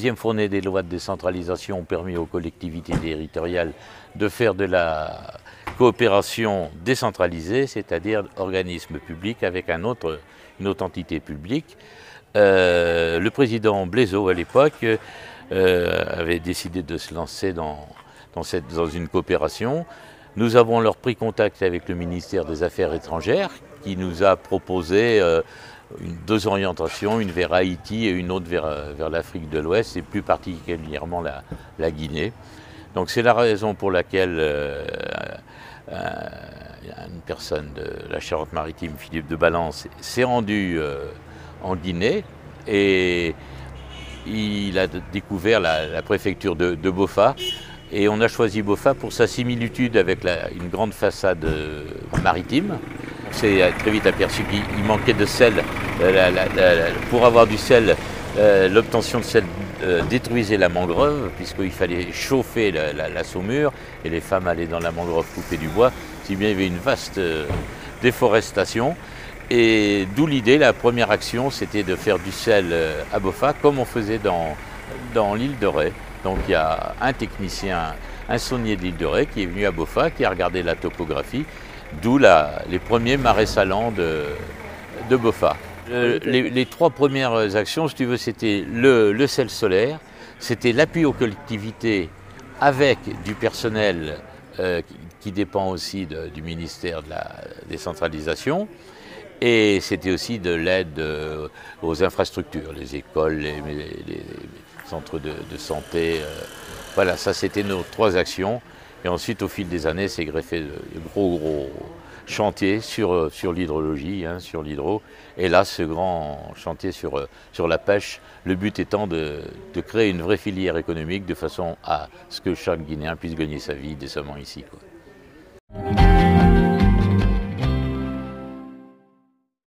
deuxième fournée des lois de décentralisation ont permis aux collectivités territoriales de faire de la coopération décentralisée, c'est-à-dire organisme public avec une autre entité publique. Le président Blaiseau, à l'époque, avait décidé de se lancer dans une coopération. Nous avons alors pris contact avec le ministère des Affaires étrangères qui nous a proposé deux orientations, une vers Haïti et une autre vers l'Afrique de l'Ouest et plus particulièrement la Guinée. Donc c'est la raison pour laquelle une personne de la Charente-Maritime, Philippe de Balance, s'est rendu en Guinée et il a découvert la préfecture de Boffa. Et on a choisi Boffa pour sa similitude avec une grande façade maritime. On s'est très vite aperçu qu'il manquait de sel. Pour avoir du sel, l'obtention de sel détruisait la mangrove, puisqu'il fallait chauffer la saumure, et les femmes allaient dans la mangrove couper du bois, si bien il y avait une vaste déforestation. Et d'où l'idée, la première action, c'était de faire du sel à Boffa, comme on faisait dans l'île de Ré. Donc il y a un technicien, un saunier de l'île de Ré qui est venu à Boffa, qui a regardé la topographie, d'où les premiers marais salants de Boffa. Les trois premières actions, si tu veux, c'était le sel solaire, c'était l'appui aux collectivités avec du personnel qui dépend aussi du ministère de la décentralisation, et c'était aussi de l'aide aux infrastructures, les écoles, les centres de santé. Voilà, ça c'était nos trois actions. Et ensuite, au fil des années, c'est greffé de gros chantiers sur l'hydrologie, sur l'hydro. Et là, ce grand chantier sur la pêche, le but étant de créer une vraie filière économique de façon à ce que chaque Guinéen puisse gagner sa vie décemment ici, quoi.